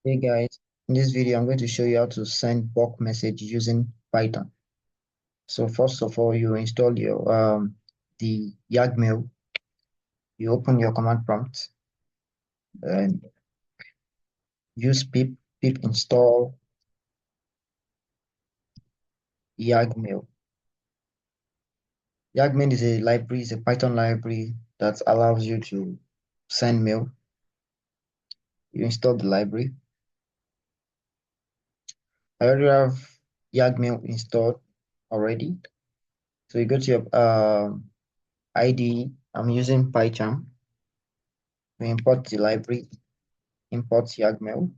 Hey guys, in this video I'm going to show you how to send bulk message using Python. So first of all, you install your the Yagmail. You open your command prompt and use pip install Yagmail. Yagmail is a library, is a Python library that allows you to send mail. You install the library. I already have Yagmail installed already. So you go to your IDE. I'm using PyCharm. We import the library, import Yagmail.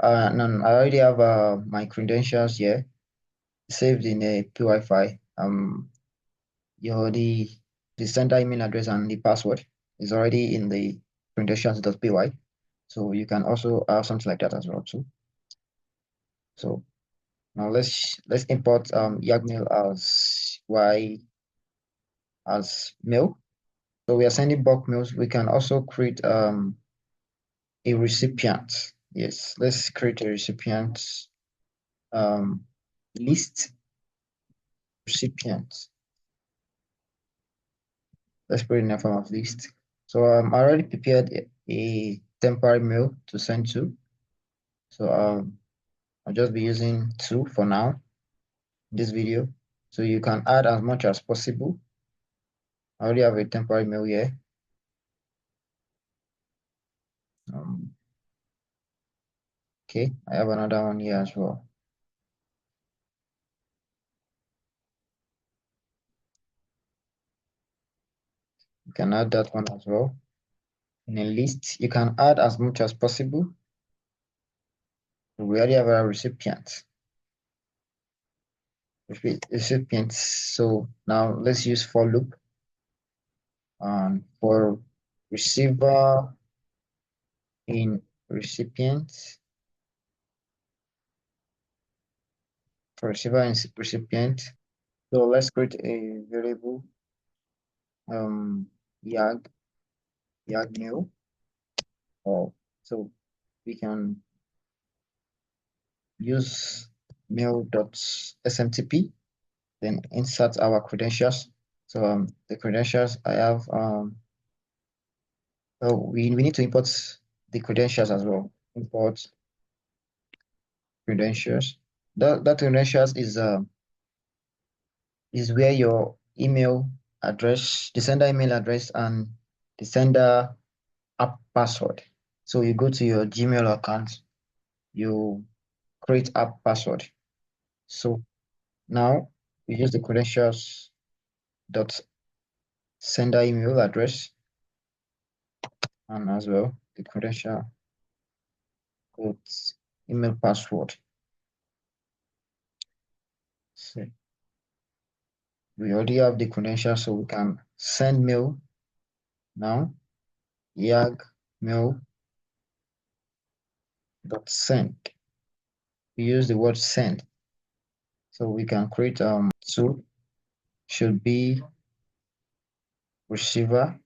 No, I already have my credentials here saved in a PY file. Your the sender email address and the password is already in the credentials.py. So you can also have something like that as well too. So now let's import Yagmail as mail. So we are sending bulk mails. We can also create a recipient. Yes, let's create a recipient um list recipient. Let's put it in a form of list. So I already prepared a temporary mail to send to. So I'll just be using two for now in this video. So you can add as much as possible. I already have a temporary mail here. Um, okay, I have another one here as well. You can add that one as well. In a list, you can add as much as possible. We already have a recipient. Recipients. So now let's use for loop. For receiver in recipient, for receiver and recipient. So let's create a variable yag mail. Or so we can use mail.smtp, then insert our credentials. So the credentials I have oh we need to import the credentials as well. Import credentials. That credentials is where your email address, the sender email address, and the sender app password. So you go to your Gmail account, you create app password. So now we use the credentials dot sender email address and as well the credential dot email password. So we already have the credentials, so we can send mail now. Yag mail dot send. We use the word send. So we can create two should be receiver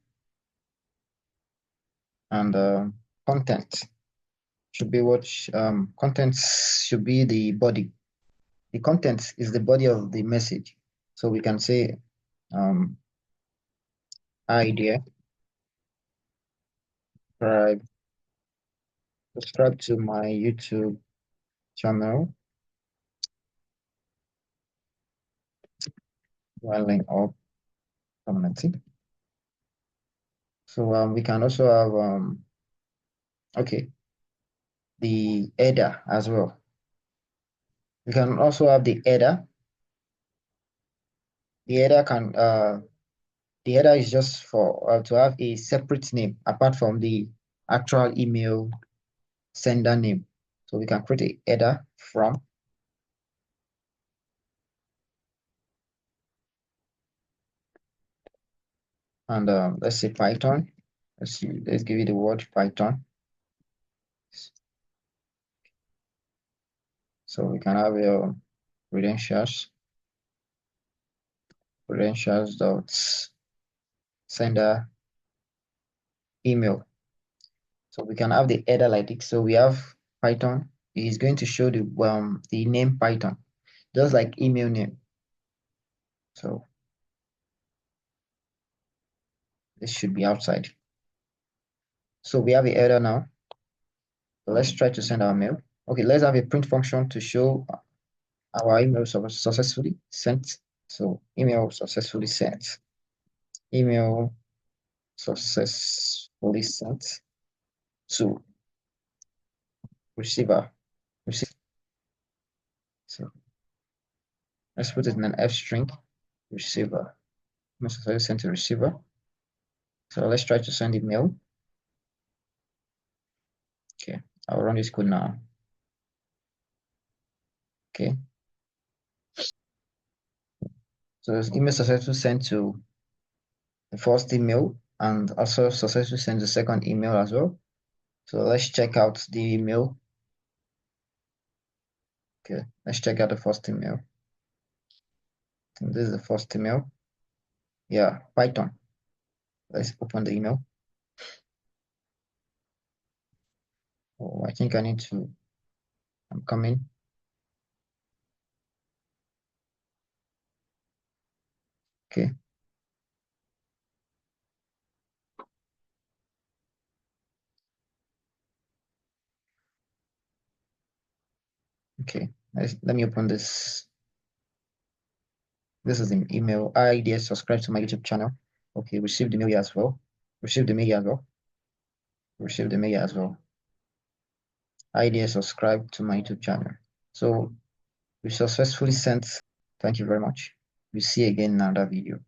and content should be what content should be the body. The content is the body of the message. So we can say um idea subscribe subscribe to my YouTube channel while up commenting. So we can also have okay the header as well. We can also have the header. The header can the header is just for to have a separate name apart from the actual email sender name. So we can create a header from and let's say Python. Let's give it the word Python. So we can have your credentials dot sender email. So we can have the header like this. So we have Python. It is going to show the name Python, just like email name. So this should be outside. So we have a header now. So let's try to send our mail. Okay, let's have a print function to show our email successfully sent. So email successfully sent. Email successfully sent to receiver. So let's put it in an F string. Receiver. Email successfully sent to receiver. So let's try to send email. Okay, I'll run this code now. Okay. So this email successfully sent to the first email and also successfully sent the second email as well. So let's check out the email. Okay, let's check out the first email. And this is the first email. Yeah, Python. Let's open the email. Oh, I think I need to, I'm coming. Okay. Okay. Let me open this. This is the email. I did subscribe to my YouTube channel. Okay, received the mail as well. Received the mail as well. Received the mail as well. I did subscribe to my YouTube channel. So we successfully sent. Thank you very much. We'll see you again in another video.